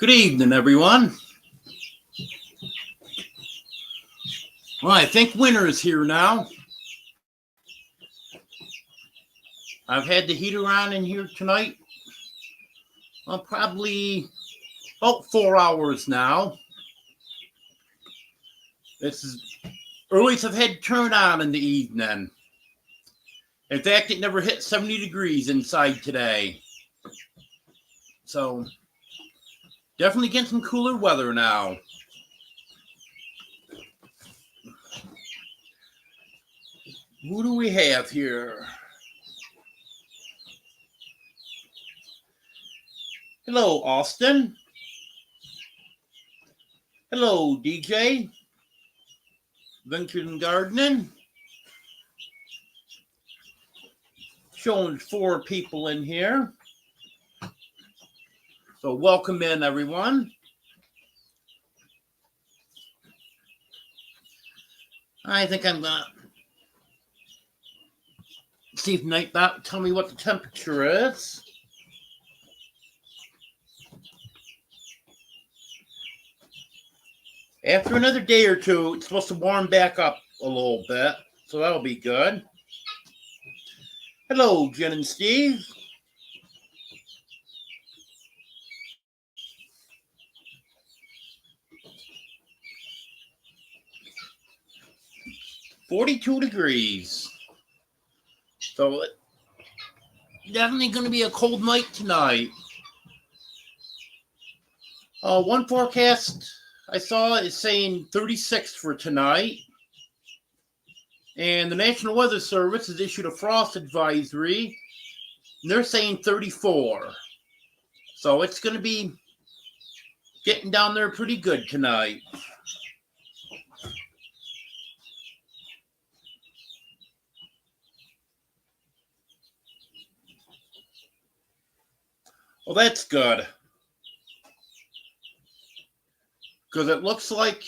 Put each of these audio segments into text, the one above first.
Good evening, everyone. Well, I think winter is here now. I've had the heater on in here tonight. Well, probably about 4 hours now. This is earliest I've had turned on in the evening. In fact, it never hit 70 degrees inside today. So, definitely getting some cooler weather now. Who do we have here? Hello, Austin. Hello, DJ. Ventured in Gardening. Showing 4 people in here. So welcome in, everyone. I think I'm going to see if Nightbot tell me what the temperature is. After another day or two, it's supposed to warm back up a little bit, so that'll be good. Hello, Jen and Steve. "42 degrees. So definitely going to be a cold night tonight. One forecast I saw is saying 36 for tonight. And the National Weather Service has issued a frost advisory. And they're saying 34. So it's going to be getting down there pretty good tonight. Well, that's good. Because it looks like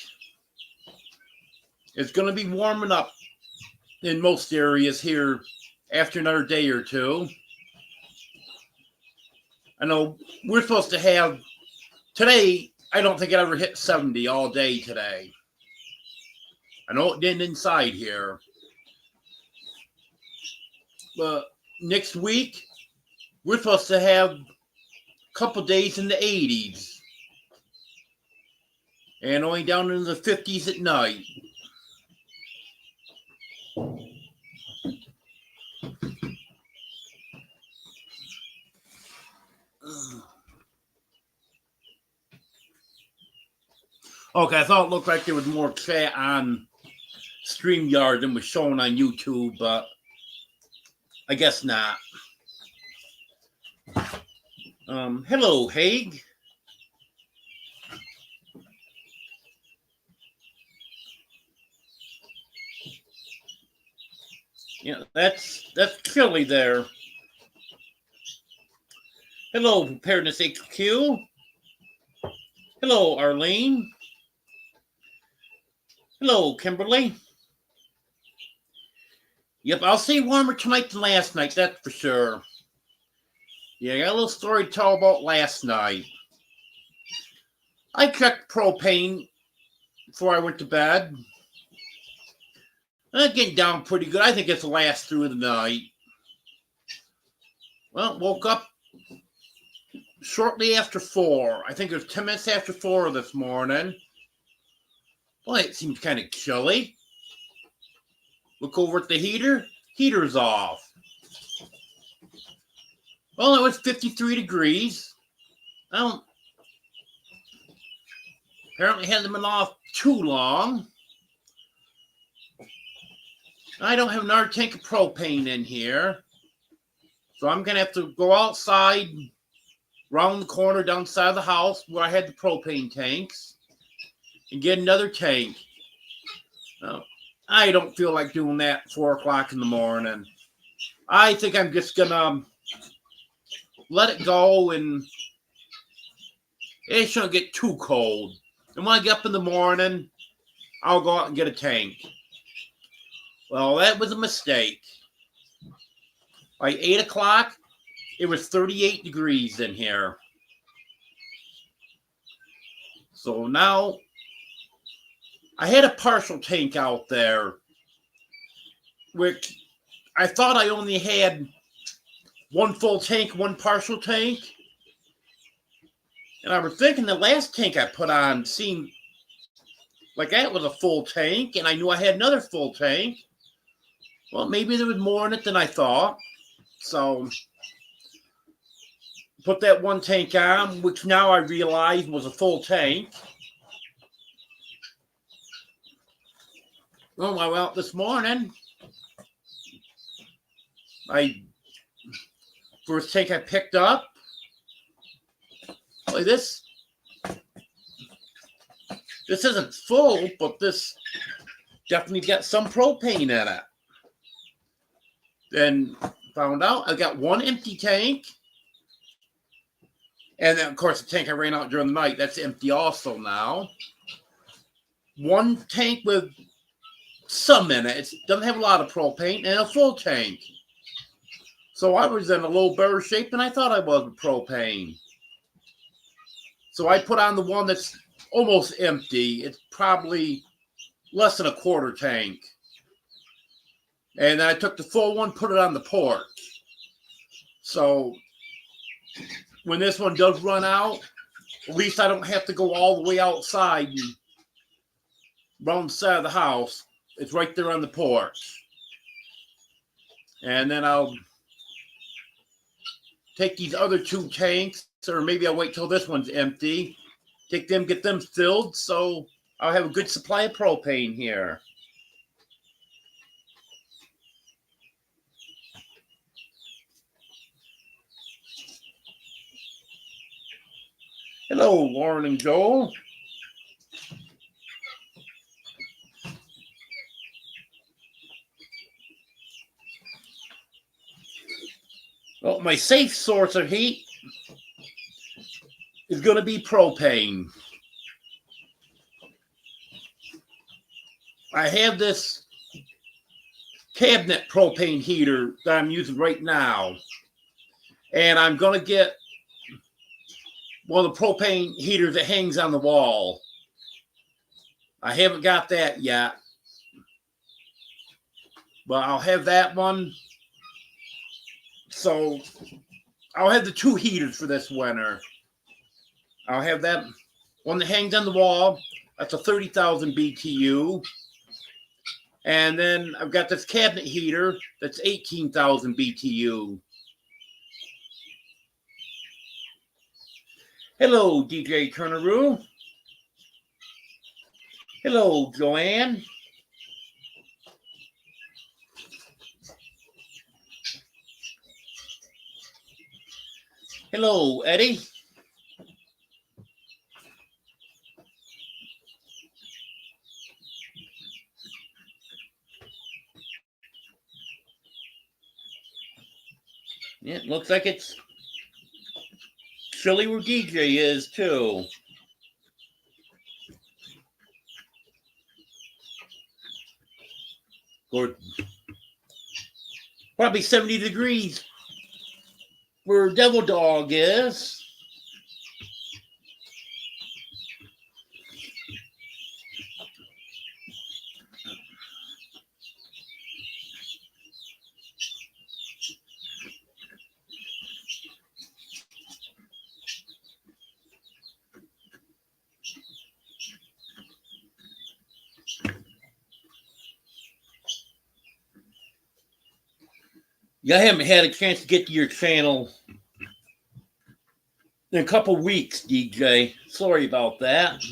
it's going to be warming up in most areas here after another day or two. I know we're supposed to have today. I don't think it ever hit 70 all day today. I know it didn't inside here. But next week, we're supposed to have a couple days in the 80s. And only down into the 50s at night. Okay, I thought it looked like there was more chat on StreamYard than was shown on YouTube, but I guess not. Hello, Haig. Yeah, that's chilly there. Hello, Preparedness HQ. Hello, Arlene. Hello, Kimberly. Yep, I'll say warmer tonight than last night, that's for sure. Yeah, I got a little story to tell about last night. I checked propane before I went to bed. I'm getting down pretty good. I think it's the last through the night. Well, woke up shortly after 4. I think it was 10 minutes after 4 this morning. Well, it seems kind of chilly. Look over at the heater. Heater's off. Well, it was 53 degrees. Apparently hasn't been off too long. I don't have another tank of propane in here. So I'm going to have to go outside, round the corner down the side of the house where I had the propane tanks, and get another tank. I don't feel like doing that at 4 o'clock in the morning. I think I'm just going to let it go, and it shouldn't get too cold. And when I get up in the morning, I'll go out and get a tank. Well, that was a mistake. By 8 o'clock, it was 38 degrees in here. So now I had a partial tank out there, which I thought I only had one full tank, one partial tank. And I was thinking the last tank I put on seemed like that was a full tank, and I knew I had another full tank. Well, maybe there was more in it than I thought. So put that one tank on, which now I realize was a full tank. Well, I went out this morning. First tank I picked up. Like this isn't full, but this definitely got some propane in it. Then found out I got one empty tank. And then, of course, the tank I ran out during the night, that's empty also now. One tank with some in it. It doesn't have a lot of propane, and a full tank. So I was in a little better shape than I thought I was with propane. So I put on the one that's almost empty. It's probably less than a quarter tank. And then I took the full one, put it on the porch. So when this one does run out, at least I don't have to go all the way outside and around the side of the house. It's right there on the porch. And then I'll take these other two tanks, or maybe I'll wait till this one's empty, take them, get them filled, so I'll have a good supply of propane here. Hello, Lauren and Joel. Well, my safe source of heat is going to be propane. I have this cabinet propane heater that I'm using right now. And I'm going to get one of the propane heaters that hangs on the wall. I haven't got that yet. But I'll have that one. So I'll have the two heaters for this winter. I'll have that one that hangs on the wall. That's a 30,000 BTU. And then I've got this cabinet heater that's 18,000 BTU. Hello, DJ Turneroo. Hello, Joanne. Hello, Eddie. Yeah, it looks like it's chilly where DJ is, too. Or probably 70 degrees where Devil Dog is. Yeah, I haven't had a chance to get to your channel in a couple weeks, DJ. Sorry about that.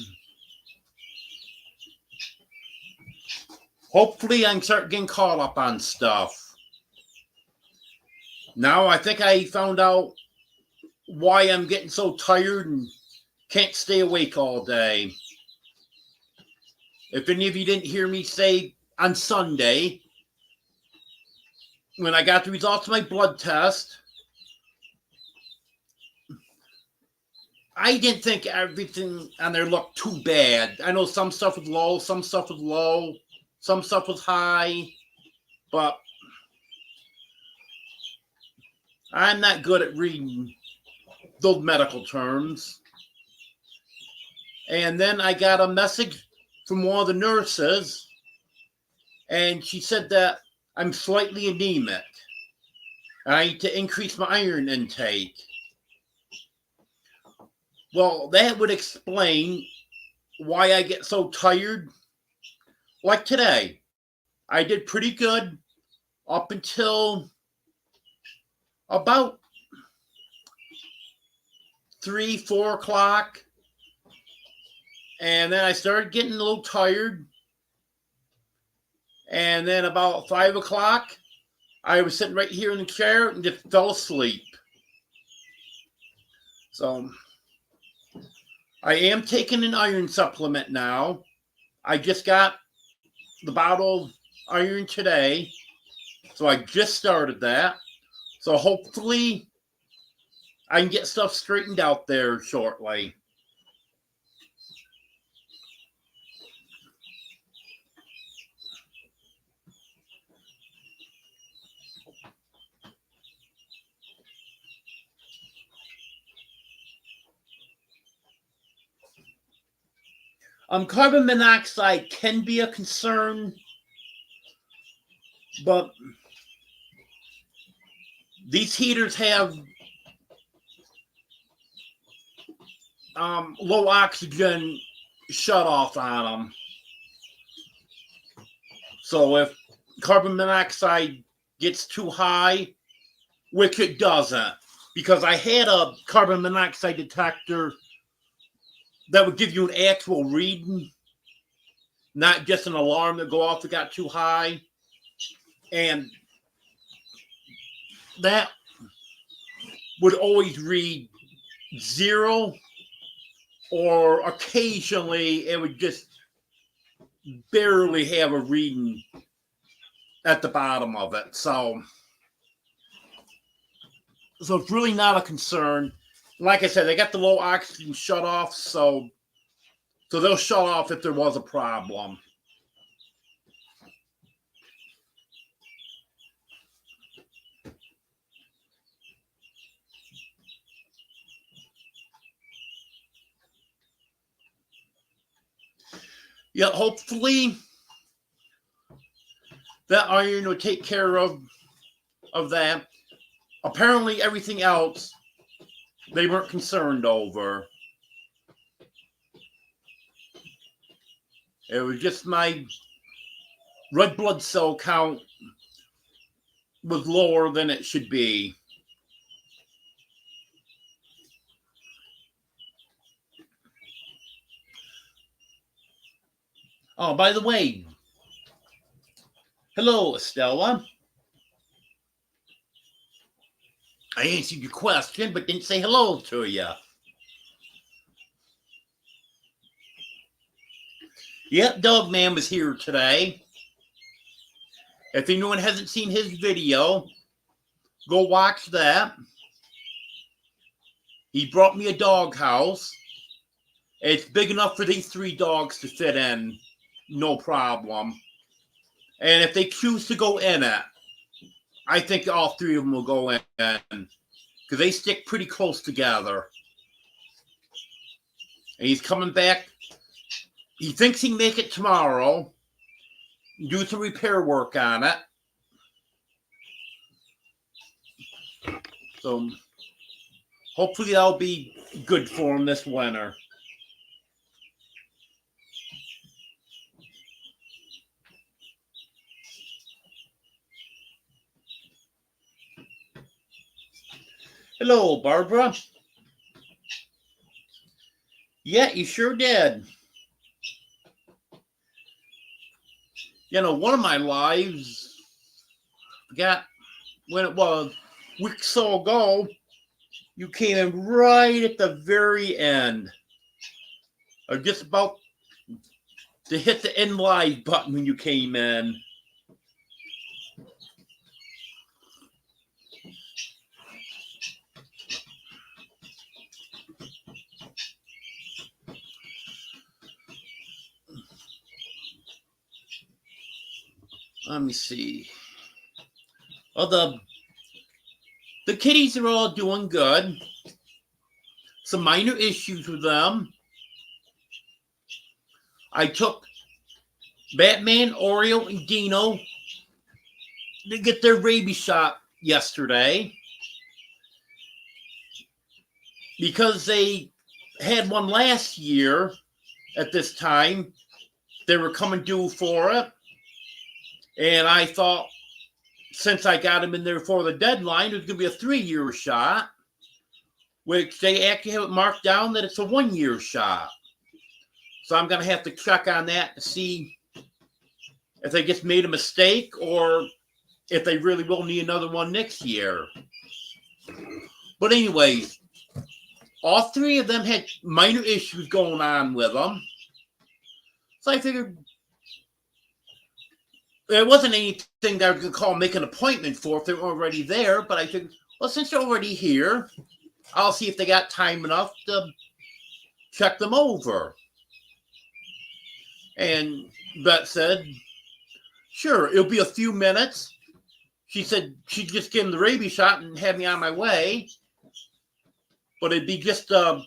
Hopefully I can start getting caught up on stuff. Now I think I found out why I'm getting so tired and can't stay awake all day. If any of you didn't hear me say on Sunday, when I got the results of my blood test, I didn't think everything on there looked too bad. I know some stuff was low, some stuff was low, some stuff was high, but I'm not good at reading those medical terms. And then I got a message from one of the nurses, and she said that I'm slightly anemic. I need to increase my iron intake. Well, that would explain why I get so tired. Like today, I did pretty good up until about 3, 4 o'clock. And then I started getting a little tired. And then about 5 o'clock, I was sitting right here in the chair and just fell asleep. So I am taking an iron supplement now. I just got the bottle of iron today. So I just started that. So hopefully I can get stuff straightened out there shortly. Carbon monoxide can be a concern, but these heaters have low oxygen shut off on them. So if carbon monoxide gets too high, which it doesn't, because I had a carbon monoxide detector that would give you an actual reading, not just an alarm that go off if it got too high. And that would always read 0, or occasionally it would just barely have a reading at the bottom of it. So it's really not a concern. Like I said, they got the low oxygen shut off, so they'll shut off if there was a problem. Yeah, hopefully that iron will take care of that. Apparently everything else they weren't concerned over. It was just my red blood cell count was lower than it should be. Oh, by the way, hello, Estella. I answered your question, but didn't say hello to you. Yep, Dogman was here today. If anyone hasn't seen his video, go watch that. He brought me a dog house. It's big enough for these 3 dogs to fit in, no problem. And if they choose to go in it, I think all 3 of them will go in, because they stick pretty close together. And he's coming back. He thinks he can make it tomorrow, do some repair work on it. So hopefully that'll be good for him this winter. Hello, Barbara. Yeah, you sure did. You know, one of my lives, I forgot when it was, a week or so ago, you came in right at the very end. Or just about to hit the end live button when you came in. Let me see. Well, the kitties are all doing good. Some minor issues with them. I took Batman, Oreo, and Dino to get their rabies shot yesterday because they had one last year at this time. They were coming due for it. And I thought, since I got them in there for the deadline, it was going to be a 3-year shot, which they actually have it marked down that it's a 1-year shot. So I'm going to have to check on that to see if they just made a mistake or if they really will need another one next year. But anyways, all 3 of them had minor issues going on with them. So I figured it wasn't anything that I was going to call make an appointment for if they were already there. But I figured, well, since they're already here, I'll see if they got time enough to check them over. And Beth said, sure, it'll be a few minutes. She said she'd just give him the rabies shot and have me on my way. But it'd be just a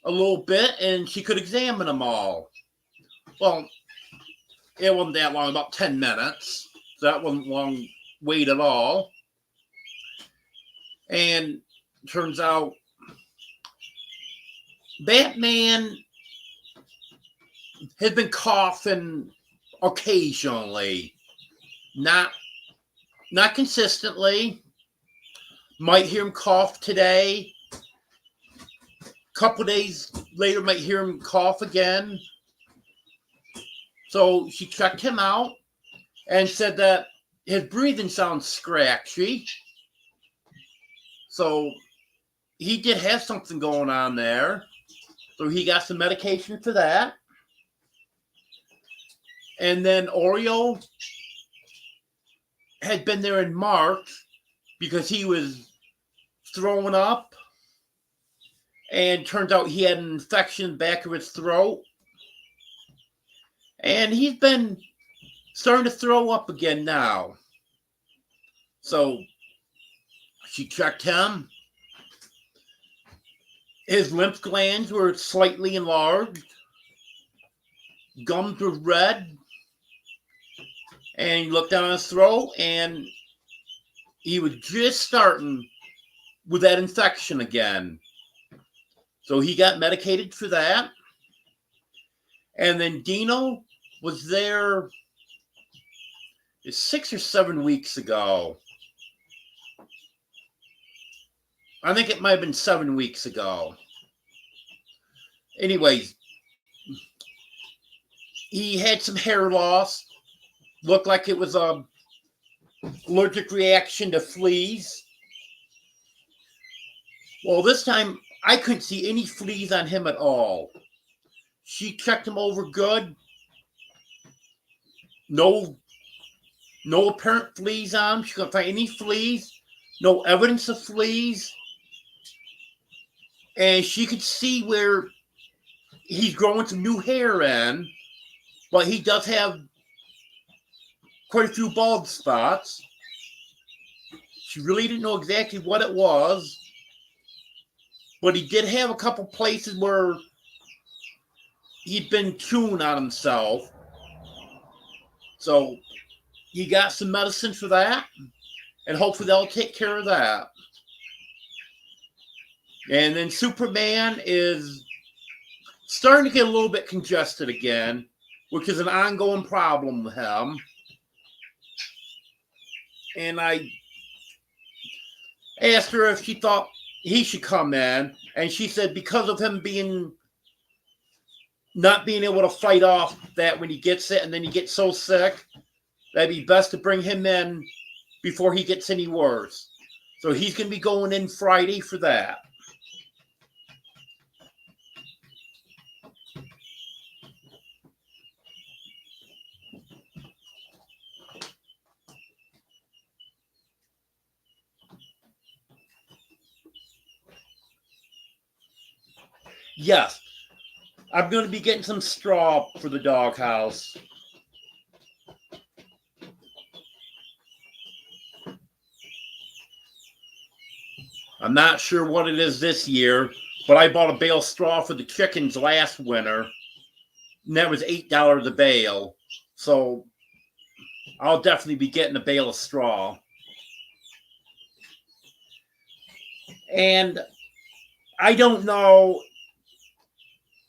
little bit, and she could examine them all. Well, it wasn't that long, about 10 minutes. So that wasn't long wait at all. And turns out Batman has been coughing occasionally. Not consistently. Might hear him cough today. A couple days later, might hear him cough again. So she checked him out and said that his breathing sounds scratchy. So he did have something going on there. So he got some medication for that. And then Oreo had been there in March because he was throwing up. And turns out he had an infection in the back of his throat. And he's been starting to throw up again now. So she checked him. His lymph glands were slightly enlarged. Gums were red. And he looked down his throat and he was just starting with that infection again. So he got medicated for that. And then Dino was there 6 or 7 weeks ago. I think it might have been 7 weeks ago. Anyways, he had some hair loss. Looked like it was a allergic reaction to fleas. Well, this time I couldn't see any fleas on him at all. She checked him over good. No apparent fleas on him. She couldn't find any fleas. No evidence of fleas. And she could see where he's growing some new hair in. But he does have quite a few bald spots. She really didn't know exactly what it was. But he did have a couple places where he'd been chewing on himself. So he got some medicine for that. And hopefully they'll take care of that. And then Superman is starting to get a little bit congested again, which is an ongoing problem with him. And I asked her if she thought he should come in. And she said because of him not being able to fight off that when he gets it and then he gets so sick, that'd be best to bring him in before he gets any worse. So he's going to be going in Friday for that. Yes, I'm going to be getting some straw for the doghouse. I'm not sure what it is this year, but I bought a bale of straw for the chickens last winter. And that was $8 a bale. So I'll definitely be getting a bale of straw. And I don't know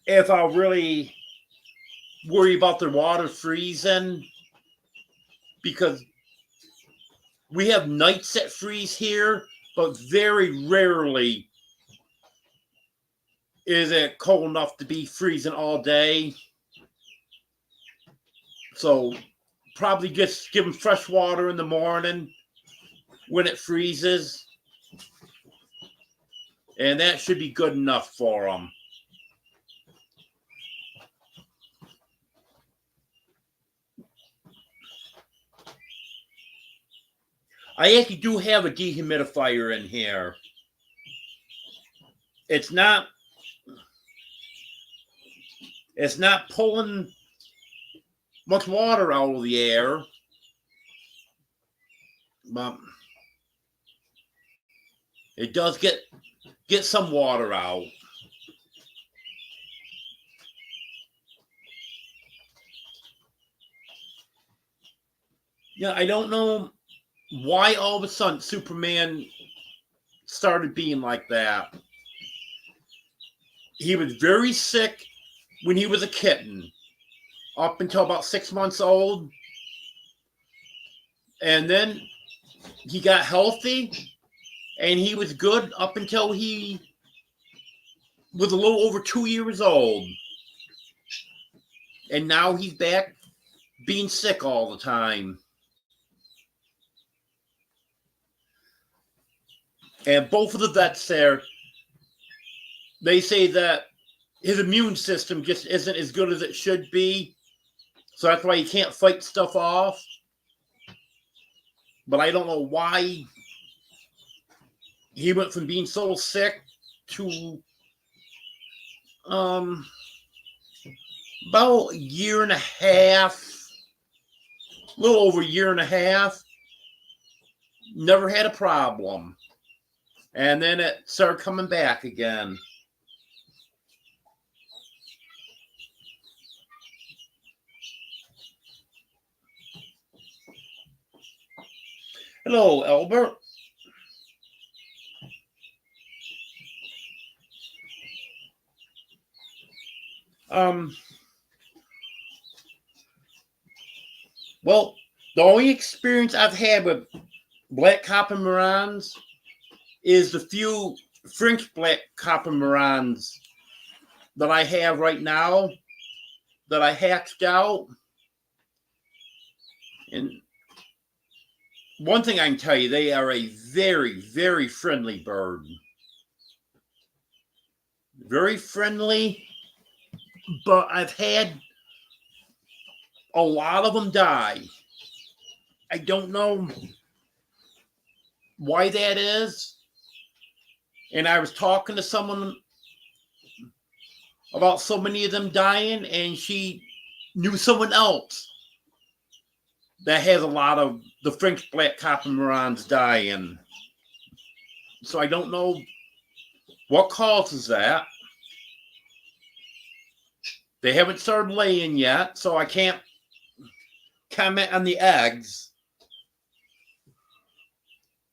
if I'll really worry about the water freezing, because we have nights that freeze here, but very rarely is it cold enough to be freezing all day. So probably just give them fresh water in the morning when it freezes, and that should be good enough for them. I actually do have a dehumidifier in here. It's not pulling much water out of the air, but it does get some water out. Yeah, I don't know why all of a sudden Superman started being like that. He was very sick when he was a kitten, up until about 6 months old. And then he got healthy, and he was good up until he was a little over 2 years old. And now he's back being sick all the time. And both of the vets there, they say that his immune system just isn't as good as it should be. So that's why he can't fight stuff off. But I don't know why he went from being so sick to about a year and a half, a little over a year and a half, never had a problem. And then it started coming back again. Hello, Albert. Well, the only experience I've had with black copper marans is the few French black copper marans that I have right now that I hatched out. And one thing I can tell you, they are a very, very friendly bird. Very friendly, but I've had a lot of them die. I don't know why that is. And I was talking to someone about so many of them dying, and she knew someone else that has a lot of the French black copper marans dying. So I don't know what causes that. They haven't started laying yet, so I can't comment on the eggs.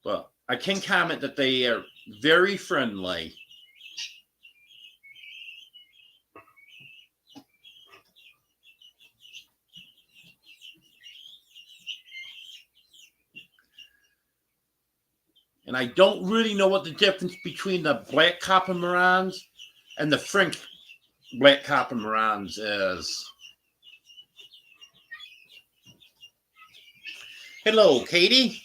But I can comment that they are very friendly. And I don't really know what the difference between the black copper marans and the French black copper marans is. Hello, Katie.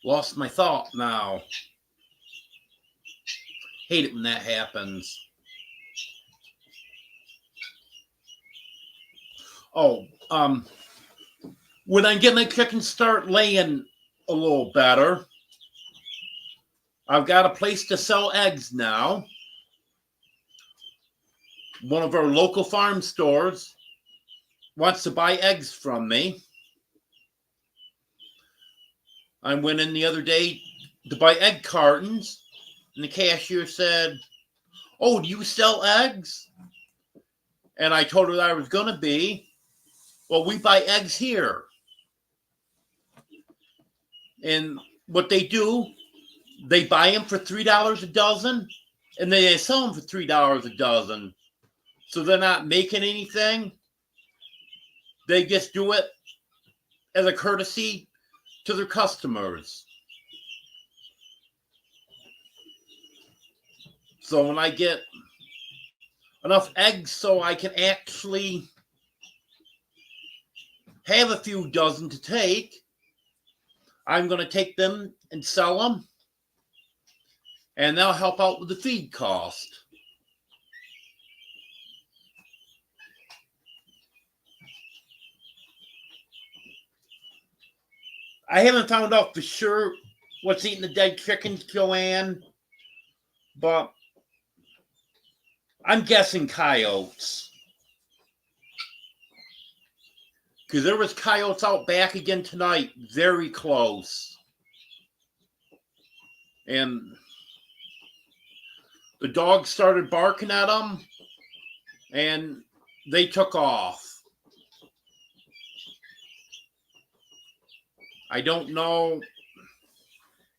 Lost my thought now. Hate it when that happens. Oh, when I get my chickens start laying a little better, I've got a place to sell eggs now. One of our local farm stores wants to buy eggs from me. I went in the other day to buy egg cartons, and the cashier said, "Oh, do you sell eggs?" And I told her that I was going to be. "Well, we buy eggs here." And what they do, they buy them for $3 a dozen, and they sell them for $3 a dozen. So they're not making anything. They just do it as a courtesy to their customers. So when I get enough eggs so I can actually have a few dozen to take, I'm going to take them and sell them, and they'll help out with the feed cost. I haven't found out for sure what's eating the dead chickens, Joanne, but I'm guessing coyotes. Because there was coyotes out back again tonight, very close. And the dogs started barking at them, and they took off. I don't know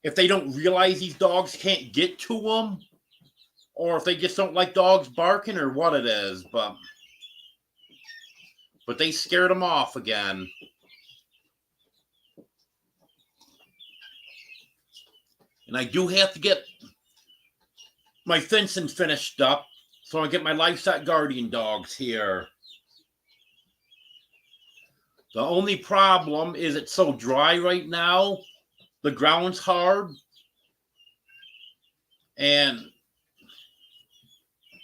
if they don't realize these dogs can't get to them, or if they just don't like dogs barking, or what it is, but they scared them off again. And I do have to get my fencing finished up, so I get my livestock guardian dogs here. The only problem is it's so dry right now. The ground's hard. And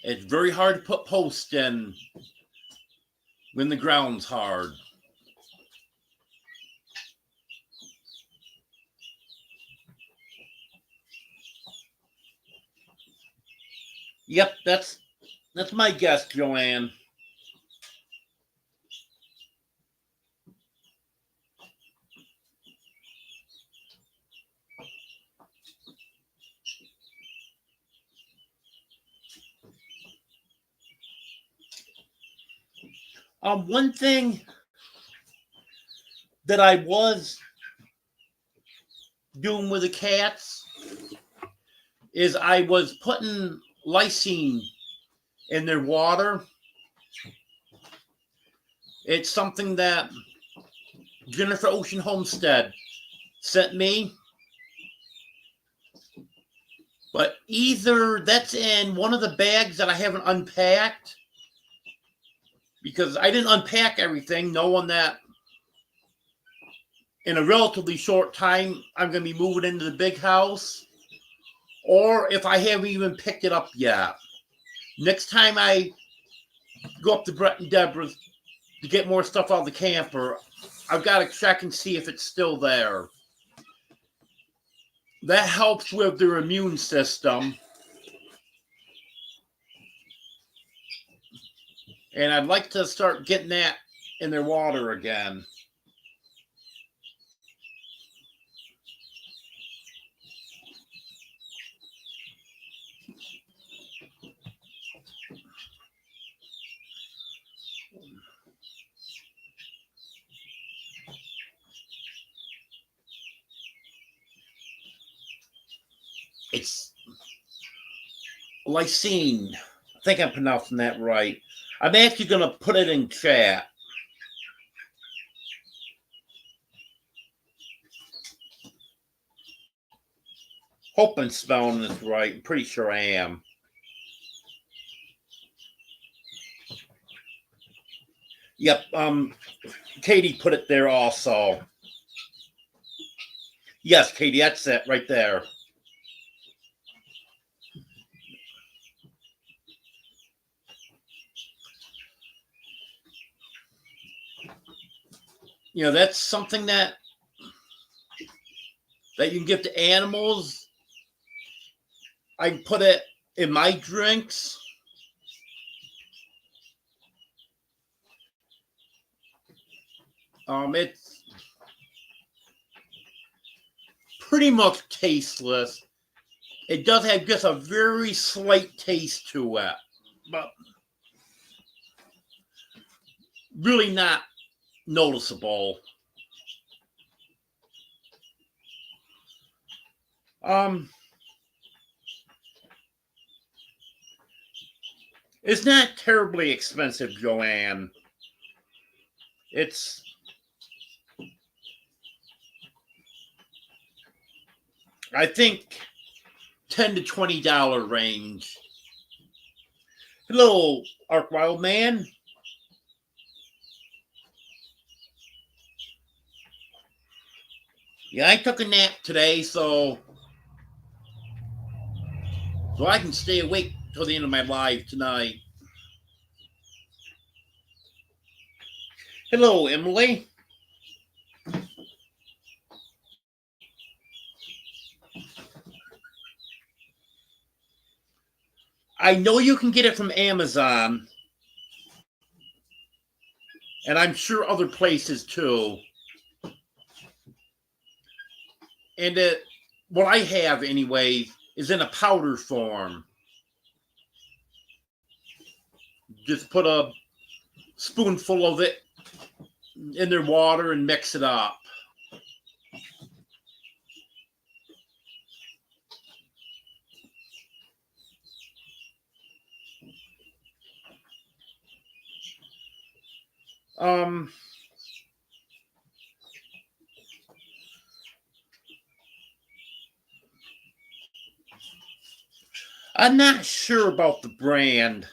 it's very hard to put posts in when the ground's hard. Yep, that's my guess, Joanne. One thing that I was doing with the cats is I was putting lysine in their water. It's something that Jennifer Ocean Homestead sent me. But either that's in one of the bags that I haven't unpacked, because I didn't unpack everything, knowing that in a relatively short time I'm going to be moving into the big house, or if I haven't even picked it up yet. Next time I go up to Brett and Deborah's to get more stuff out of the camper, I've got to check and see if it's still there. That helps with their immune system. And I'd like to start getting that in their water again. It's lysine. I think I'm pronouncing that right. I'm actually going to put it in chat. Hope I'm spelling this right. I'm pretty sure I am. Yep, Katie put it there also. Yes, Katie, that's it right there. You know, that's something that you can give to animals I put it in my drinks. It's pretty much tasteless. It does have just a very slight taste to it, but really not noticeable. It's not terribly expensive, Joanne. It's, I think, $10 to $20 range. Hello, Ark Wild Man. Yeah, I took a nap today, so I can stay awake till the end of my live tonight. Hello, Emily. I know you can get it from Amazon, and I'm sure other places too. And what I have anyway is in a powder form. Just put a spoonful of it in their water and mix it up. I'm not sure about the brand.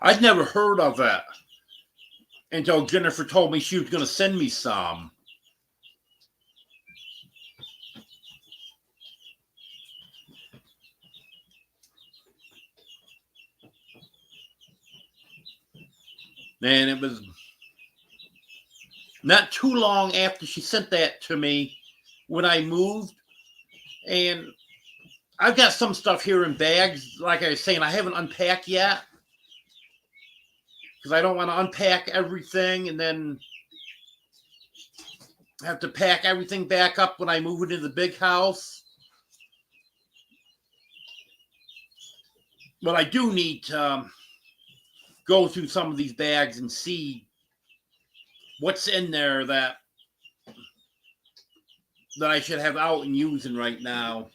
I'd never heard of it until Jennifer told me she was going to send me some. And it was not too long after she sent that to me when I moved. And I've got some stuff here in bags. Like I was saying, I haven't unpacked yet because I don't want to unpack everything and then have to pack everything back up when I move into the big house. But I do need to go through some of these bags and see what's in there that I should have out and using right now.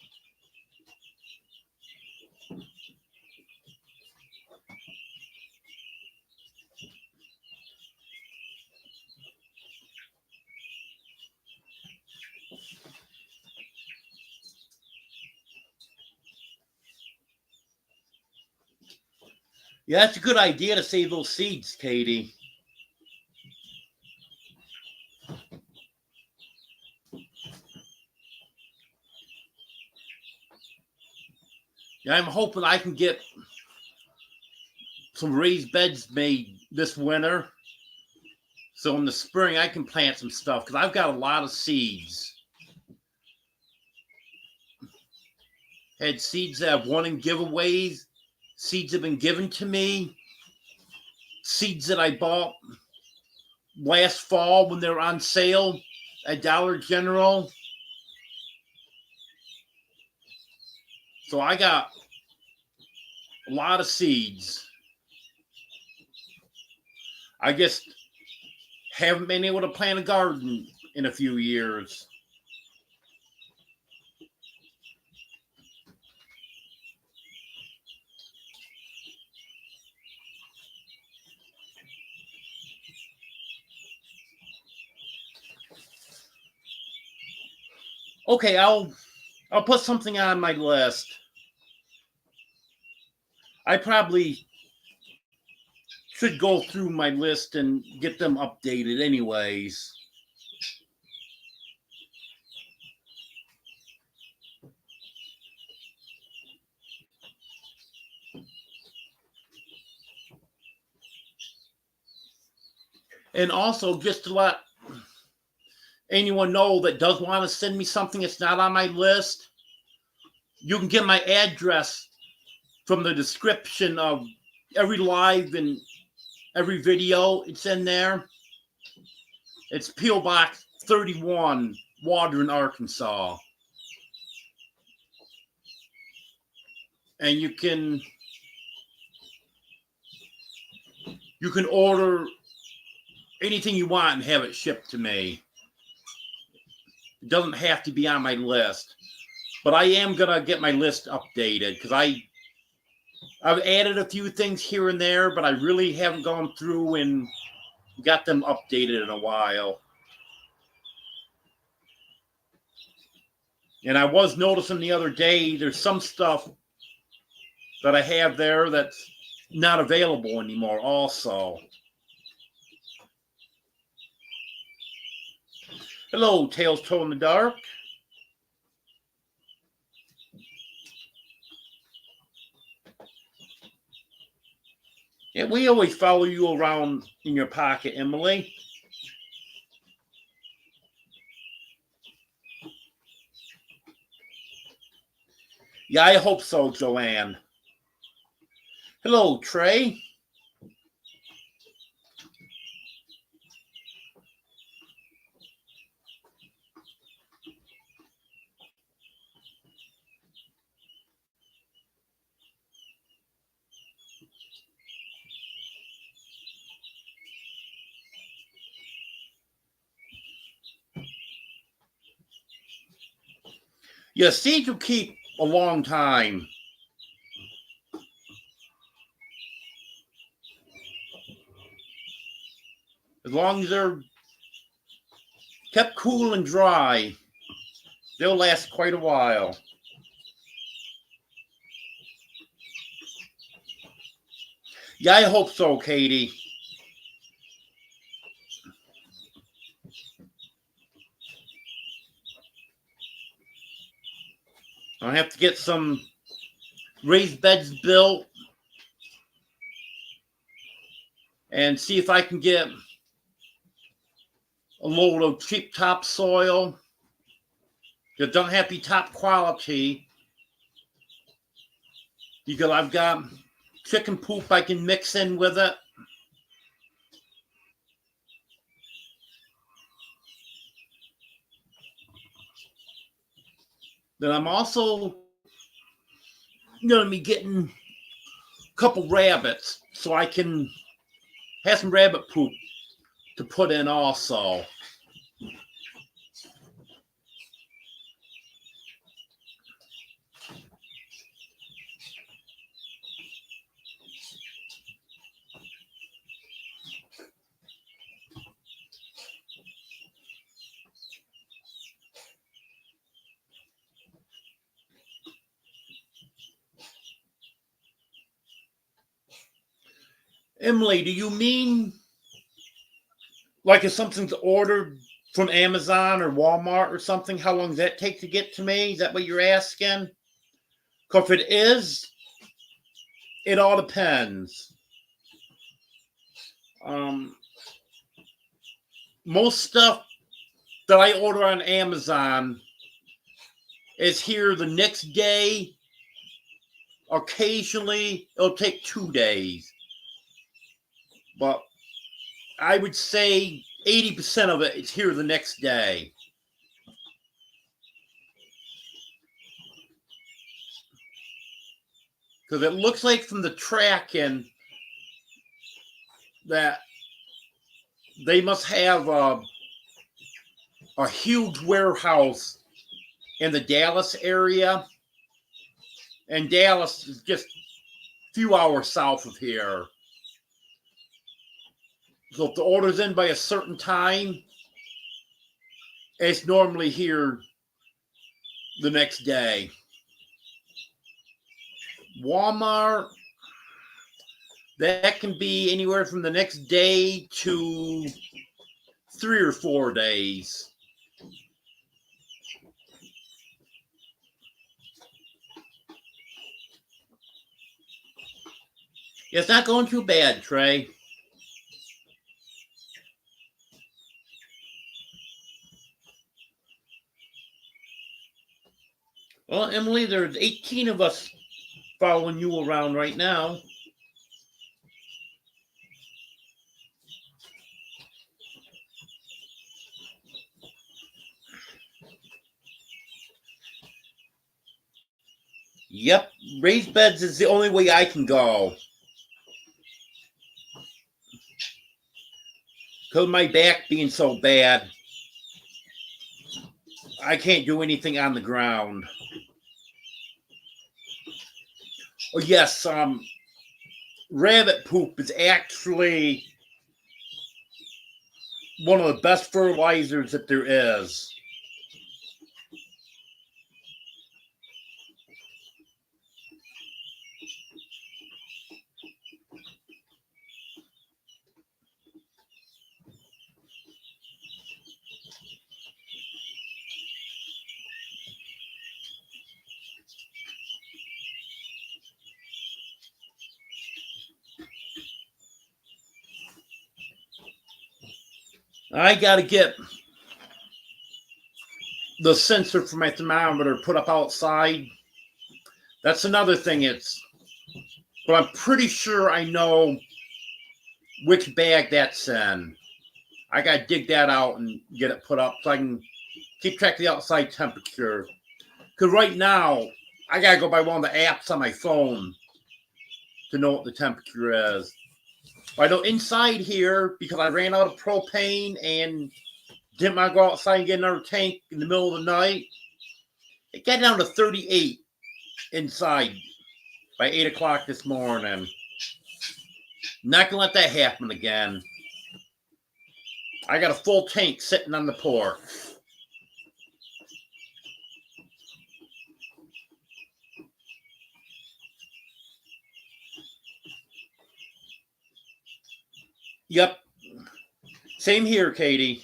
Yeah, that's a good idea to save those seeds, Katie. Yeah, I'm hoping I can get some raised beds made this winter. So in the spring, I can plant some stuff because I've got a lot of seeds. Had seeds that I've won in giveaways. Seeds have been given to me. Seeds that I bought last fall when they were on sale at Dollar General. So I got a lot of seeds. I just haven't been able to plant a garden in a few years. Okay, I'll put something on my list. I probably should go through my list and get them updated anyways. And also, just to let anyone know that does want to send me something that's not on my list, you can get my address from the description of every live and every video. It's in there. It's P.O. Box 31, Waldron, Arkansas. And you can order anything you want and have it shipped to me. It doesn't have to be on my list. But I am going to get my list updated because I've added a few things here and there, but I really haven't gone through and got them updated in a while. And I was noticing the other day, there's some stuff that I have there that's not available anymore also. Hello, Tales Told in the Dark. Yeah, we always follow you around in your pocket, Emily. Yeah, I hope so, Joanne. Hello, Trey. Yeah, seeds will keep a long time. As long as they're kept cool and dry, they'll last quite a while. Yeah, I hope so, Katie. I'll have to get some raised beds built and see if I can get a load of cheap topsoil. It don't have to be top quality because I've got chicken poop I can mix in with it. Then I'm also going to be getting a couple rabbits so I can have some rabbit poop to put in also. Emily, do you mean like if something's ordered from Amazon or Walmart or something, how long does that take to get to me? Is that what you're asking? Because if it is, it all depends. Most stuff that I order on Amazon is here the next day. Occasionally, it'll take 2 days. But I would say 80% of it is here the next day. Because it looks like from the tracking that they must have a huge warehouse in the Dallas area. And Dallas is just a few hours south of here. So if the order's in by a certain time, it's normally here the next day. Walmart, that can be anywhere from the next day to 3 or 4 days. It's not going too bad, Trey. Well, Emily, there's 18 of us following you around right now. Yep, raised beds is the only way I can go. Because my back being so bad, I can't do anything on the ground. Oh, yes, rabbit poop is actually one of the best fertilizers that there is. I got to get the sensor for my thermometer put up outside. That's another thing. But I'm pretty sure I know which bag that's in. I got to dig that out and get it put up so I can keep track of the outside temperature. Because right now, I got to go by one of the apps on my phone to know what the temperature is. But I know inside here, because I ran out of propane and didn't want to go outside and get another tank in the middle of the night, it got down to 38 inside by 8 o'clock this morning. Not going to let that happen again. I got a full tank sitting on the porch. Yep. Same here, Katie.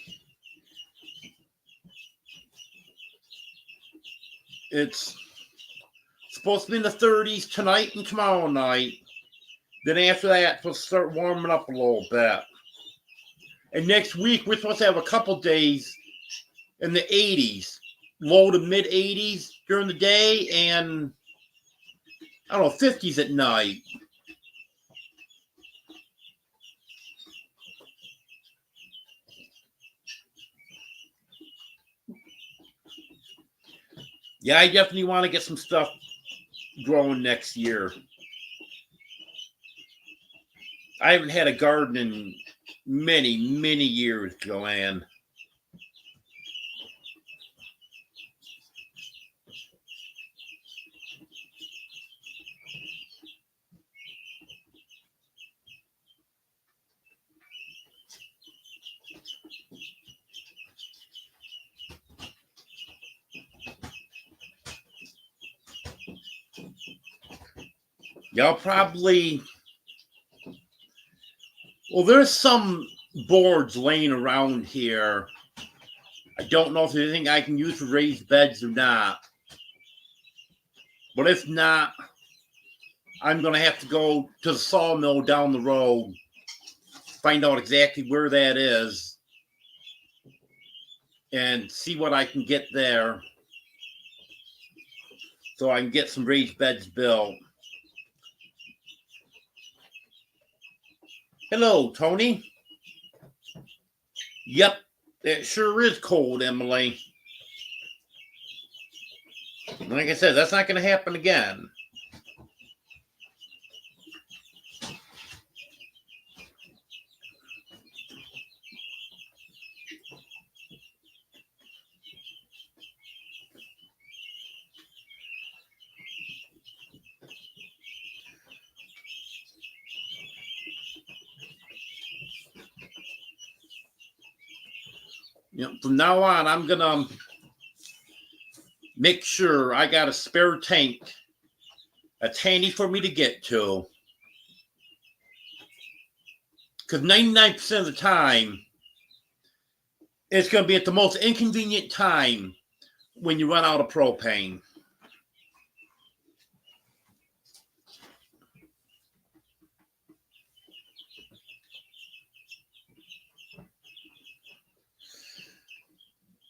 It's supposed to be in the 30s tonight and tomorrow night. Then after that, it's supposed to start warming up a little bit. And next week, we're supposed to have a couple days in the 80s, low to mid 80s during the day, and I don't know, 50s at night. Yeah, I definitely want to get some stuff growing next year. I haven't had a garden in many, many years, Joanne. Y'all probably... Well, there's some boards laying around here. I don't know if there's anything I can use for raised beds or not. But if not, I'm going to have to go to the sawmill down the road, find out exactly where that is, and see what I can get there so I can get some raised beds built. Hello, Tony. Yep, it sure is cold, Emily. Like I said, that's not going to happen again. From now on, I'm going to make sure I got a spare tank that's handy for me to get to. Because 99% of the time, it's going to be at the most inconvenient time when you run out of propane.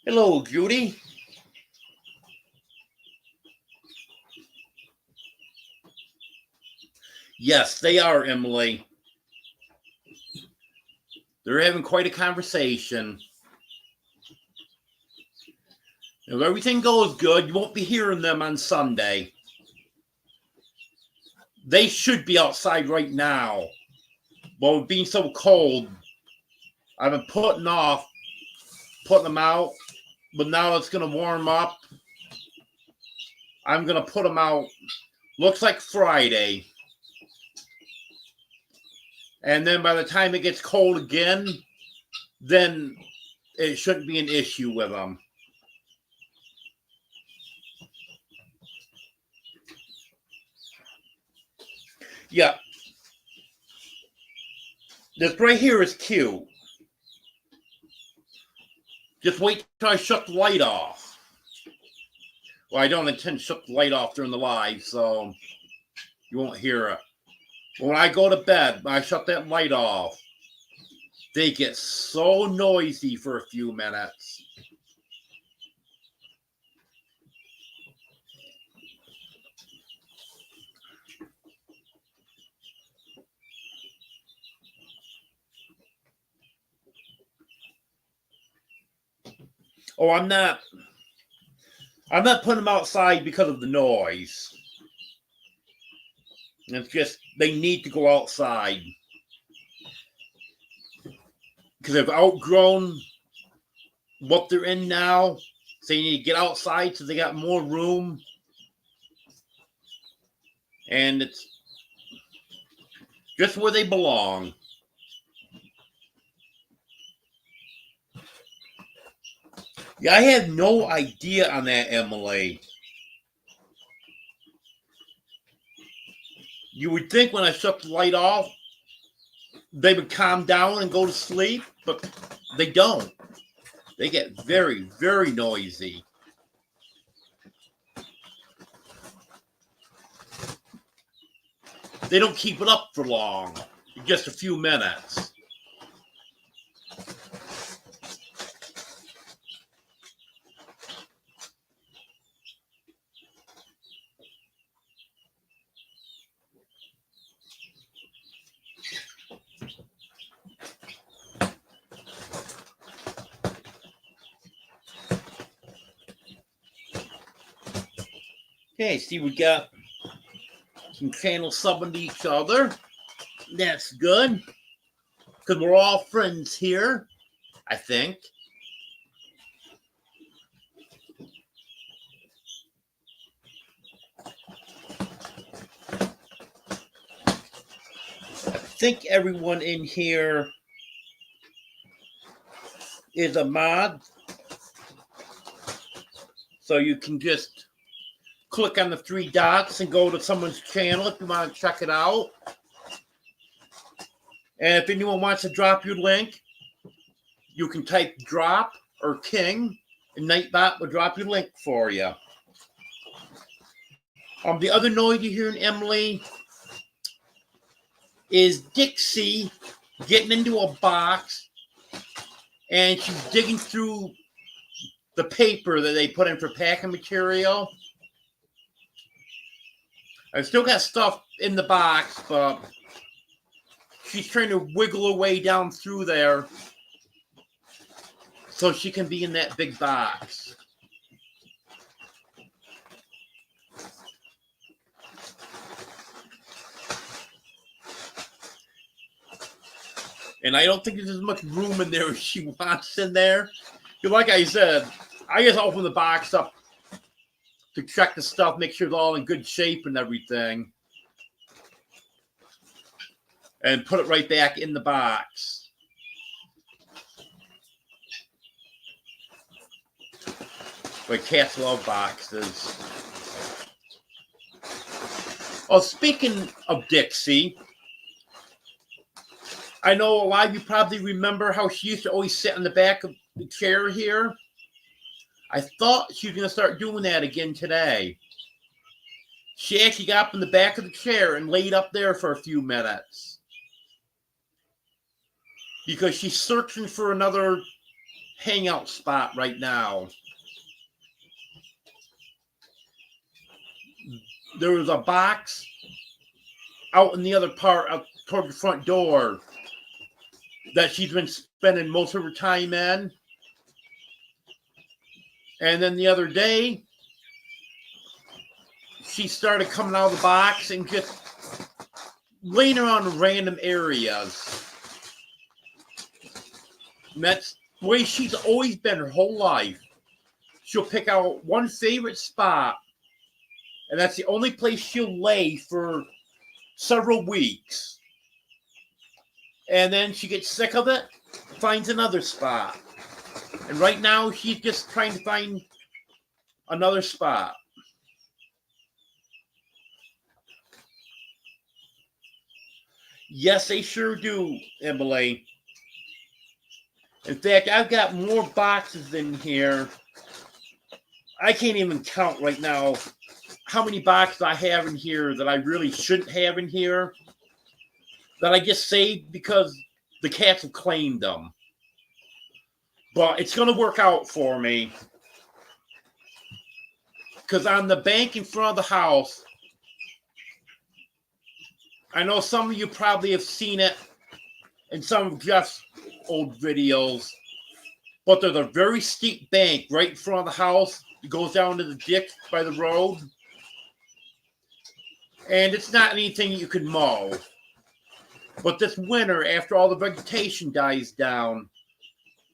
Hello, Judy. Yes, they are, Emily. They're having quite a conversation. If everything goes good, you won't be hearing them on Sunday. They should be outside right now. But with being so cold, I've been putting them out. But now it's going to warm up. I'm going to put them out. Looks like Friday. And then by the time it gets cold again, then it shouldn't be an issue with them. Yeah. This right here is cute. Just wait till I shut the light off. Well, I don't intend to shut the light off during the live, so you won't hear it. When I go to bed, I shut that light off. They get so noisy for a few minutes. Oh, I'm not putting them outside because of the noise. It's just they need to go outside. Because they've outgrown what they're in now. So you need to get outside so they got more room. And it's just where they belong. Yeah, I had no idea on that, Emily. You would think when I shut the light off, they would calm down and go to sleep, but they don't. They get very, very noisy. They don't keep it up for long, just a few minutes. Okay, see, we got some channels subbing to each other. That's good. Because we're all friends here, I think. I think everyone in here is a mod. So you can just click on the three dots and go to someone's channel if you want to check it out. And if anyone wants to drop your link, you can type drop or king, and Nightbot will drop your link for you. The other noise you hear in Emily is Dixie getting into a box, and she's digging through the paper that they put in for packing material. I've still got stuff in the box, but she's trying to wiggle her way down through there so she can be in that big box. And I don't think there's as much room in there as she wants in there. Because like I said, I just open the box up to check the stuff, make sure it's all in good shape and everything. And put it right back in the box. Like cats love boxes. Oh, speaking of Dixie, I know a lot of you probably remember how she used to always sit in the back of the chair here. I thought she was going to start doing that again today. She actually got up in the back of the chair and laid up there for a few minutes. Because she's searching for another hangout spot right now. There was a box out in the other part, out toward the front door, that she's been spending most of her time in. And then the other day, she started coming out of the box and just laying around random areas. And that's the way she's always been her whole life. She'll pick out one favorite spot, and that's the only place she'll lay for several weeks. And then she gets sick of it, finds another spot. And right now, she's just trying to find another spot. Yes, they sure do, Emily. In fact, I've got more boxes in here. I can't even count right now how many boxes I have in here that I really shouldn't have in here, that I just saved because the cats have claimed them. But it's going to work out for me. Because on the bank in front of the house, I know some of you probably have seen it in some of Jeff's old videos, but there's a very steep bank right in front of the house. It goes down to the ditch by the road. And it's not anything you can mow. But this winter, after all the vegetation dies down,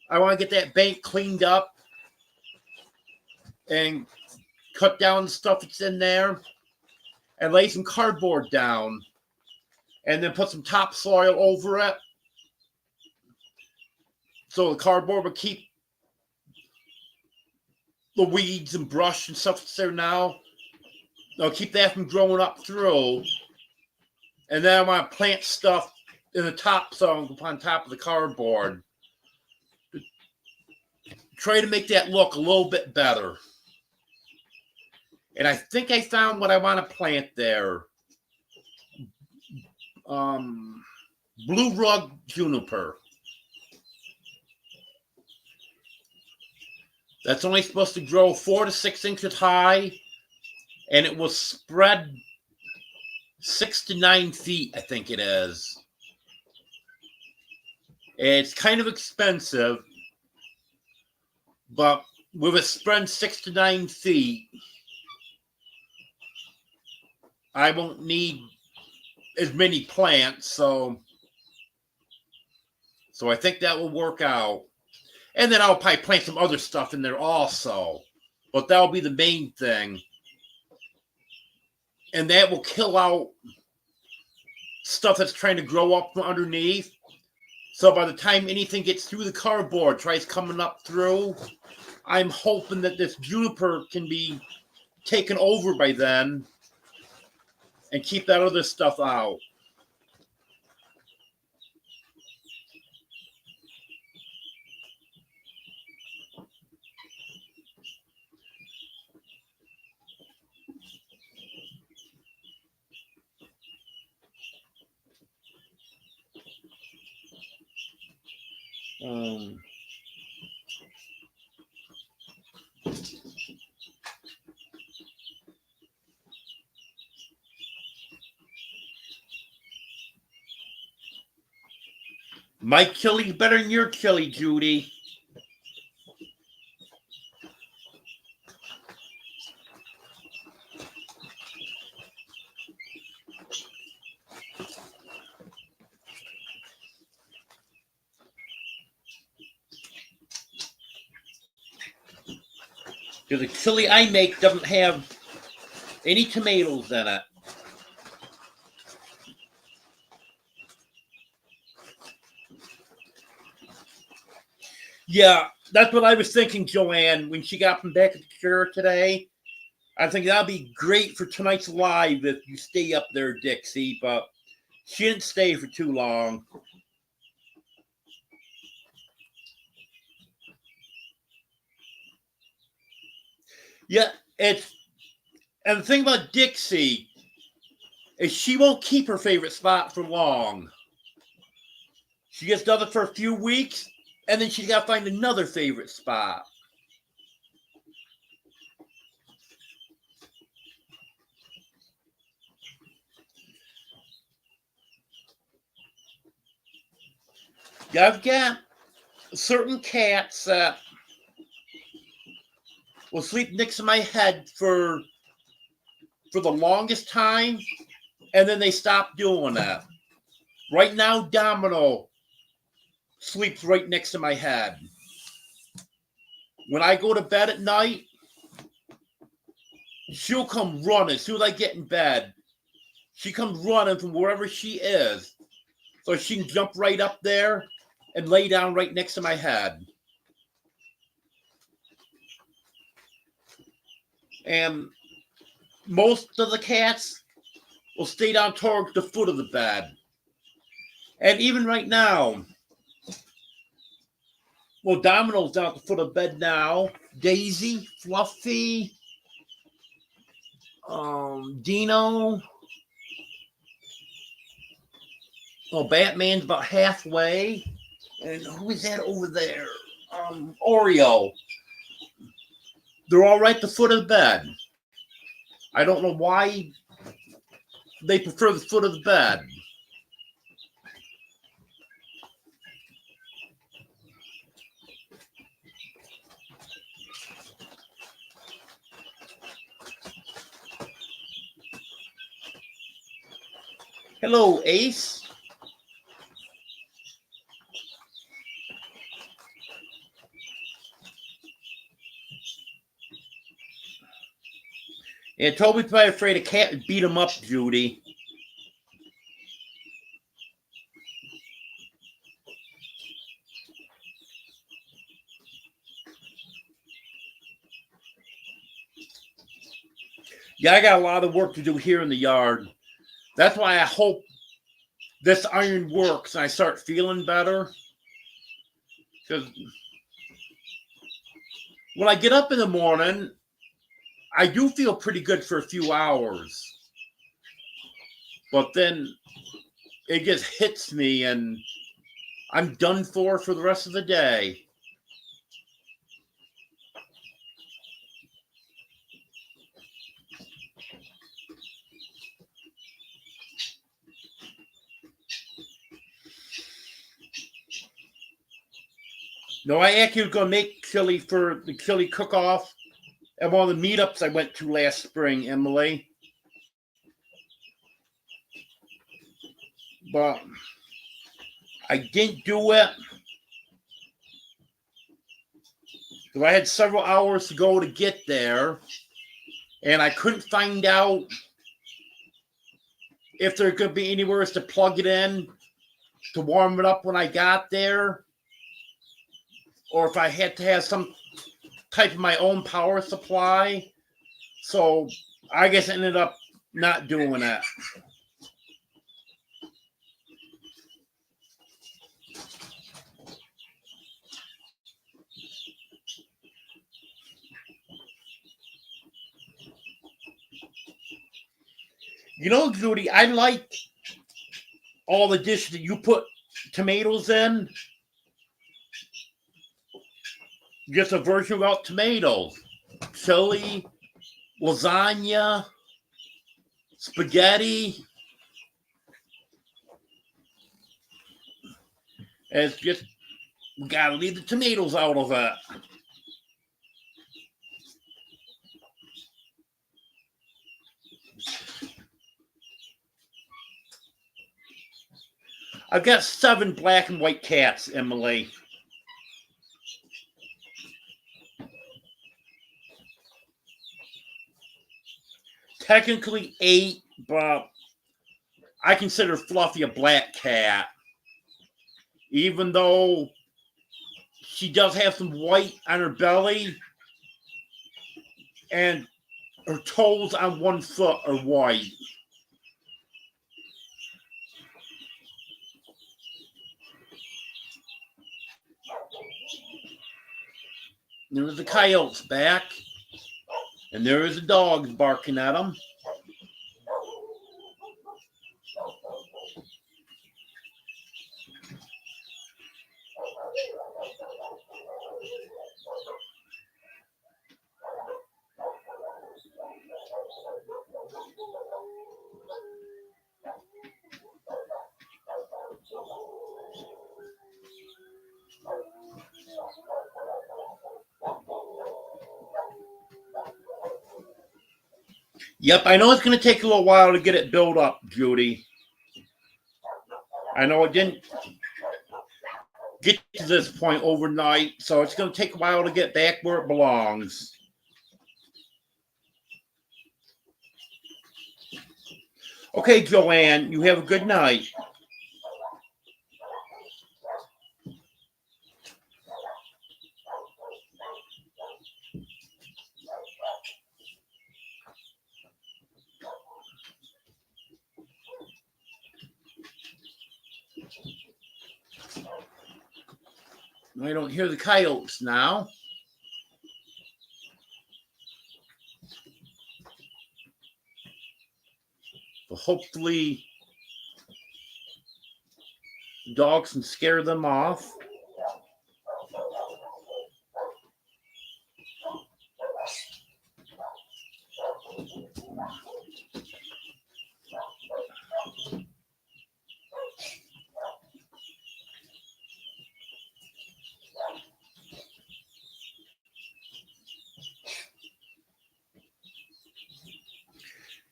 I want to get that bank cleaned up and cut down the stuff that's in there and lay some cardboard down and then put some topsoil over it so the cardboard will keep the weeds and brush and stuff that's there now. I'll keep that from growing up through. And then I want to plant stuff in the topsoil on top of the cardboard. Try to make that look a little bit better. And I think I found what I want to plant there. Blue rug juniper. That's only supposed to grow 4 to 6 inches high, and it will spread 6 to 9 feet, I think it is. It's kind of expensive, but with it spread 6 to 9 feet, I won't need as many plants, so I think that will work out. And then I'll probably plant some other stuff in there also, but that'll be the main thing. And that will kill out stuff that's trying to grow up from underneath. So by the time anything gets through the cardboard, tries coming up through, I'm hoping that this juniper can be taken over by then and keep that other stuff out. My chili's better than your chili, Judy. Because the chili I make doesn't have any tomatoes in it. Yeah, that's what I was thinking, Joanne, when she got them back at the cure today. I think that'll be great for tonight's live if you stay up there, Dixie, but she didn't stay for too long. Yeah, and the thing about Dixie is she won't keep her favorite spot for long. She gets done it for a few weeks, and then she's got to find another favorite spot. I've got certain cats that will sleep next to my head for the longest time, and then they stop doing that. Right now, Domino sleeps right next to my head. When I go to bed at night, she'll come running. As soon as I get in bed, she comes running from wherever she is, so she can jump right up there and lay down right next to my head. And most of the cats will stay down towards the foot of the bed. And even right now, well, Domino's down at the foot of the bed now. Daisy, Fluffy, Dino. Well, Batman's about halfway. And who is that over there? Oreo. They're all right at the foot of the bed. I don't know why they prefer the foot of the bed. Hello, Ace. And Toby's probably afraid a cat would beat him up, Judy. Yeah, I got a lot of work to do here in the yard. That's why I hope this iron works and I start feeling better. Because when I get up in the morning, I do feel pretty good for a few hours. But then it just hits me and I'm done for the rest of the day. No, I actually was going to make chili for the chili cook-off at one of the meetups I went to last spring, Emily. But I didn't do it. So I had several hours to go to get there. And I couldn't find out if there could be anywhere to plug it in to warm it up when I got there. Or if I had to have some type of my own power supply. So I guess I ended up not doing that. You know, Judy, I like all the dishes that you put tomatoes in. Just a version without tomatoes. Chili, lasagna, spaghetti. It's just, we gotta leave the tomatoes out of it. I've got 7 black and white cats, Emily. Technically 8, but I consider Fluffy a black cat. Even though she does have some white on her belly and her toes on one foot are white. There's the coyotes back. And there is the dogs barking at them. Yep, I know it's going to take a little while to get it built up, Judy. I know it didn't get to this point overnight, so it's going to take a while to get back where it belongs. Okay, Joanne, you have a good night. I don't hear the coyotes now. But hopefully dogs can scare them off.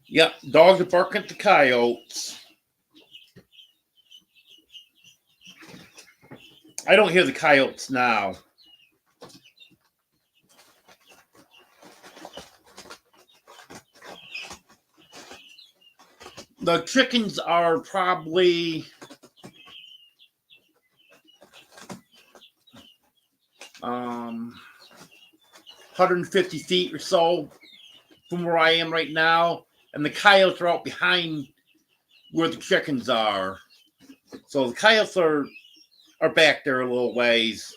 Yep, dogs are barking at the coyotes. I don't hear the coyotes now. The chickens are probably 150 feet or so from where I am right now, and the coyotes are out behind where the chickens are. So the coyotes are back there a little ways.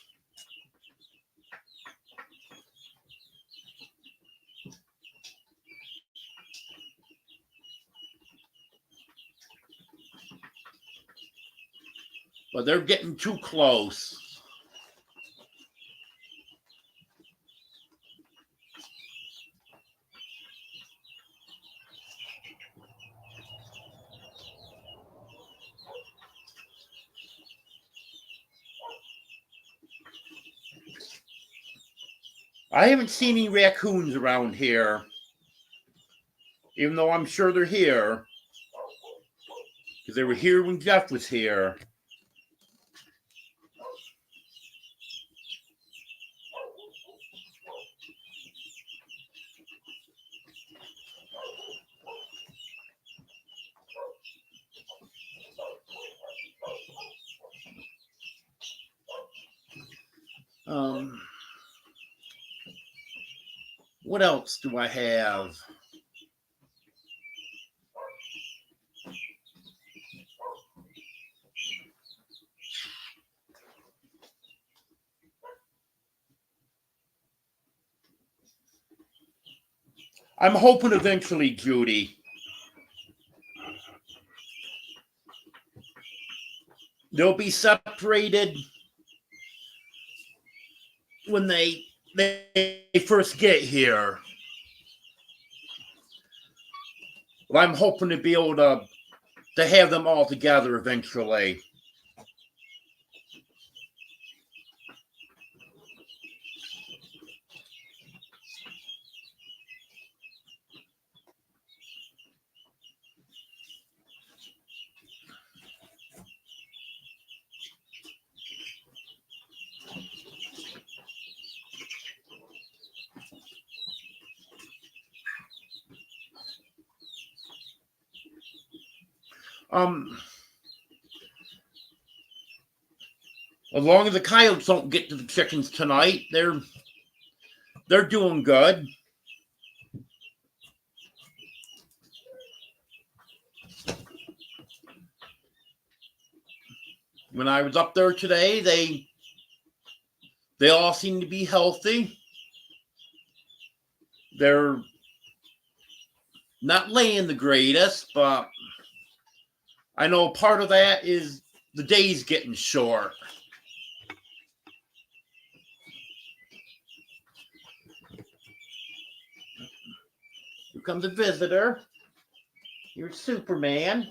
But they're getting too close. I haven't seen any raccoons around here, even though I'm sure they're here, because they were here when Jeff was here. What else do I have? I'm hoping eventually, Judy, they'll be separated when they first get here. Well, I'm hoping to be able to have them all together eventually. As long as the coyotes don't get to the chickens tonight, they're doing good. When I was up there today, they all seem to be healthy. They're not laying the greatest, but I know part of that is the day's getting short. Here comes a visitor. You're Superman.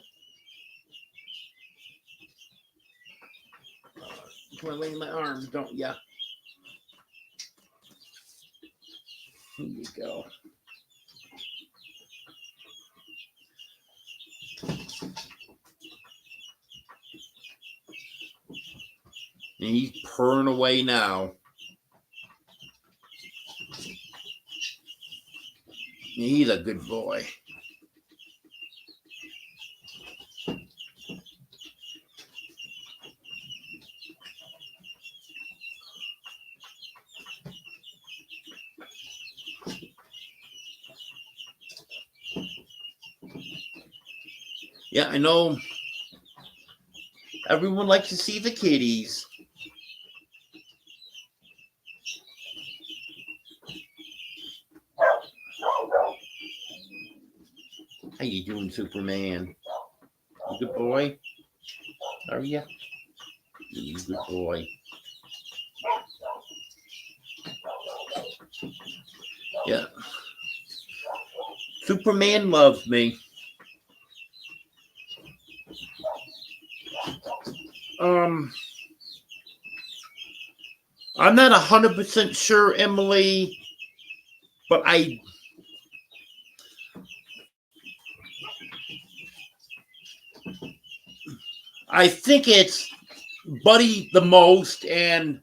You want to lay in my arms, don't ya? Here you go. And he's purring away now. He's a good boy. Yeah, I know everyone likes to see the kitties. How you doing, Superman? You good boy? Are you? You good boy. Yeah. Superman loves me. I'm not 100% sure, Emily, but I think it's Buddy the most, and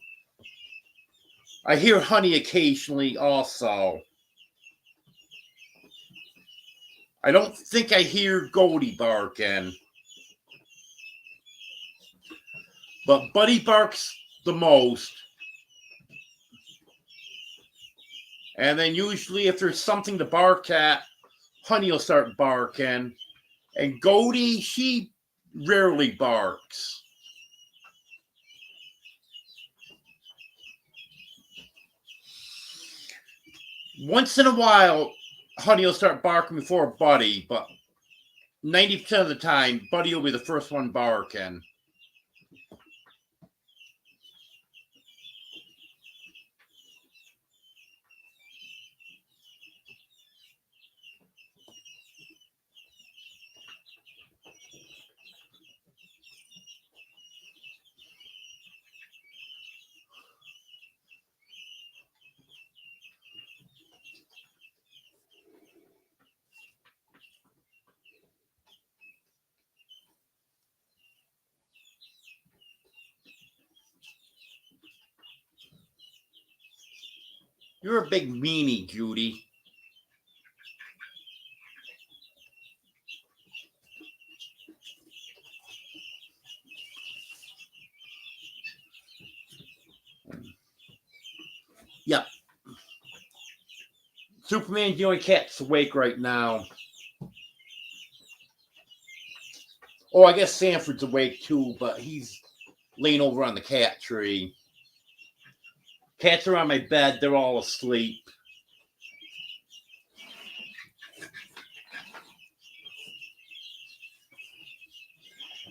I hear Honey occasionally also. I don't think I hear Goldie barking, but Buddy barks the most. And then usually if there's something to bark at, Honey will start barking. And Goldie, she rarely barks. Once in a while, Honey will start barking before Buddy, but 90% of the time, Buddy will be the first one barking. You're a big meanie, Judy. Yep. Superman's the only cat that's awake right now. Oh, I guess Sanford's awake too, but he's laying over on the cat tree. Cats are on my bed. They're all asleep.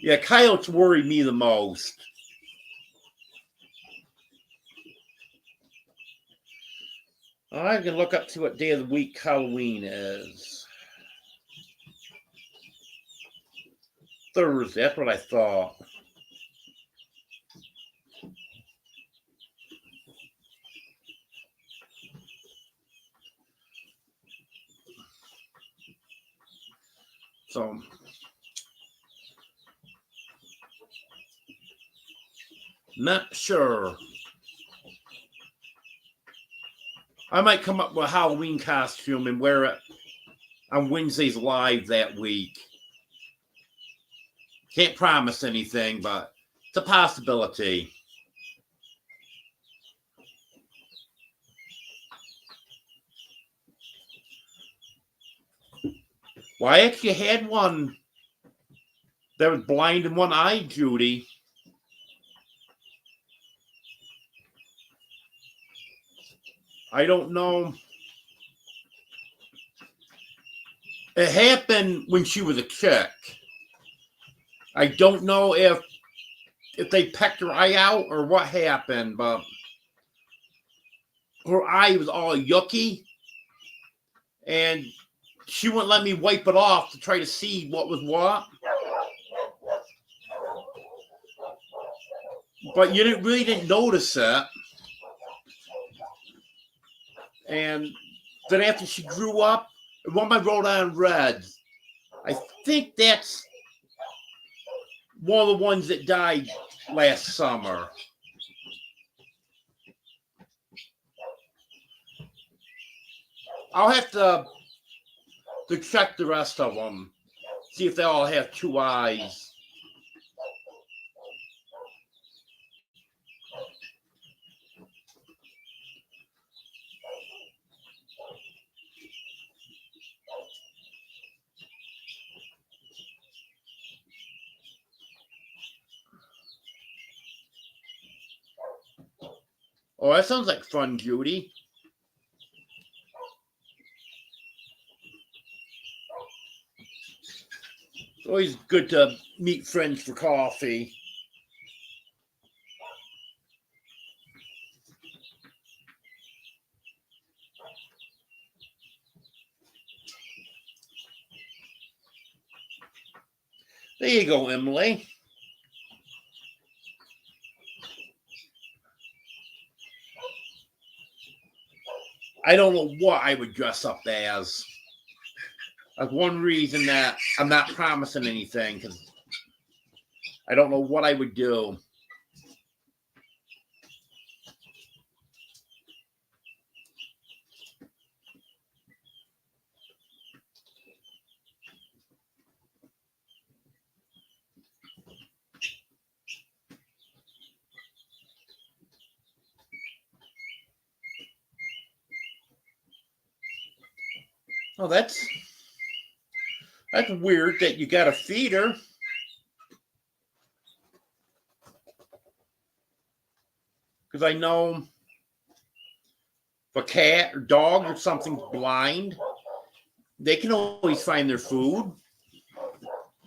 Yeah, coyotes worry me the most. I can look up to what day of the week Halloween is. Thursday, that's what I thought. So, not sure. I might come up with a Halloween costume and wear it on Wednesday's live that week. Can't promise anything, but it's a possibility. Well, I actually had one that was blind in one eye, Judy. I don't know. It happened when she was a chick. I don't know if they pecked her eye out or what happened, but her eye was all yucky, and she wouldn't let me wipe it off to try to see what was what. But you really didn't notice it. And then after she grew up, one of my Rhode Island Reds, I think that's one of the ones that died last summer. I'll have to check the rest of them. See if they all have 2 eyes. Oh, that sounds like fun, Judy. It's always good to meet friends for coffee. There you go, Emily. I don't know what I would dress up as. That's one reason that I'm not promising anything, because I don't know what I would do. Oh, that's weird that you got a feeder. Because I know if a cat or dog or something's blind, they can always find their food.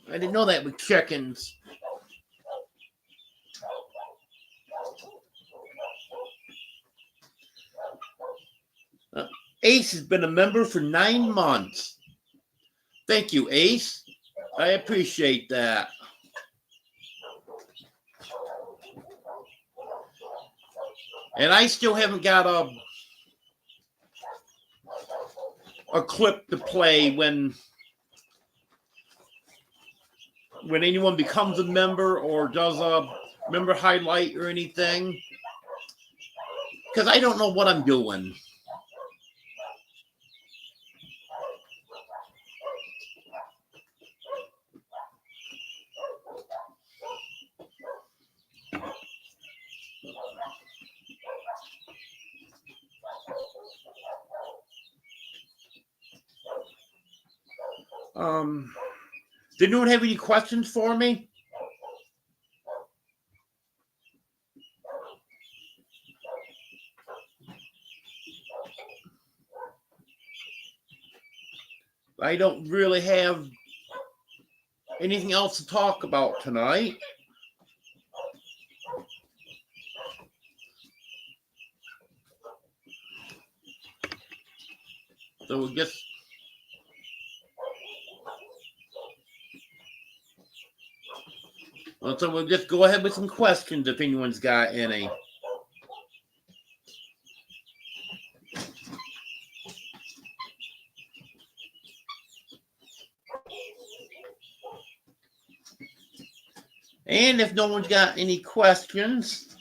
I didn't know that with chickens. Ace has been a member for 9 months. Thank you, Ace. I appreciate that. And I still haven't got a clip to play when anyone becomes a member or does a member highlight or anything. Because I don't know what I'm doing. Did anyone have any questions for me? I don't really have anything else to talk about tonight. So we'll just go ahead with some questions if anyone's got any. And if no one's got any questions,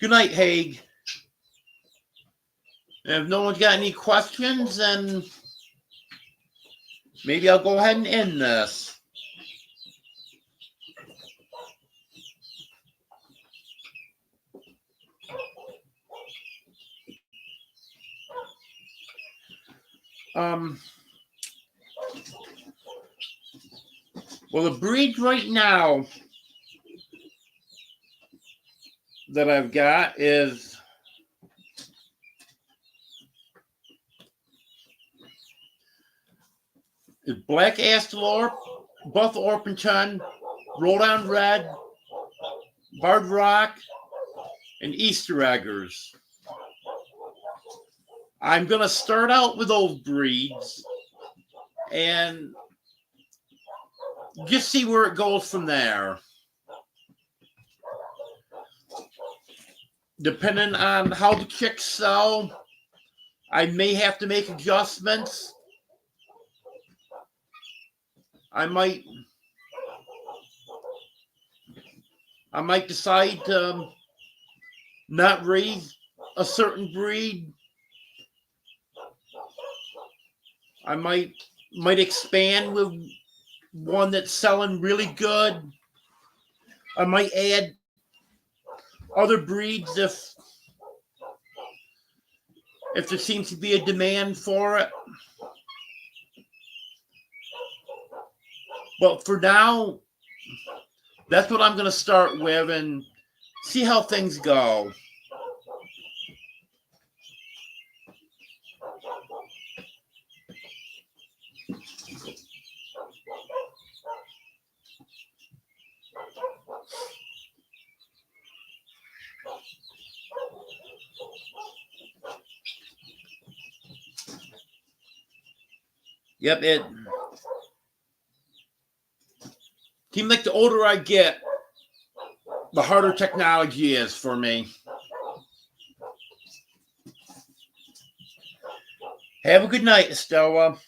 good night, Haig. And if no one's got any questions, then maybe I'll go ahead and end this. Well, the breed right now that I've got is Black Astalorp, Buff Orpington, Rhode Island Red, Barred Rock, and Easter Eggers. I'm going to start out with those breeds and just see where it goes from there. Depending on how the chicks sell, I may have to make adjustments. I might decide to not raise a certain breed I might expand with one that's selling really good. I might add other breeds if there seems to be a demand for it. But for now, that's what I'm going to start with and see how things go. Yep, it seems like the older I get, the harder technology is for me. Have a good night, Estella.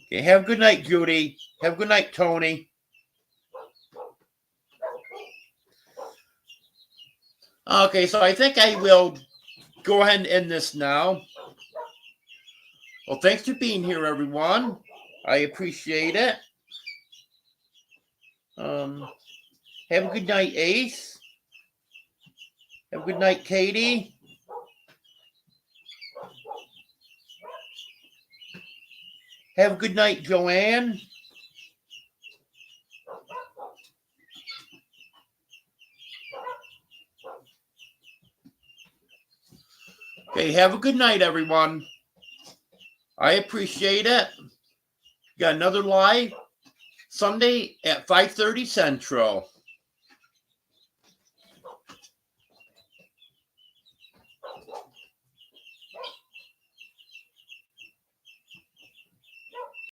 Okay, have a good night, Judy. Have a good night, Tony. Okay, so I think I will go ahead and end this now. Well, thanks for being here, everyone. I appreciate it. Have a good night, Ace. Have a good night, Katie. Have a good night, Joanne. Okay, have a good night, everyone. I appreciate it. Got another live Sunday at 5:30 Central.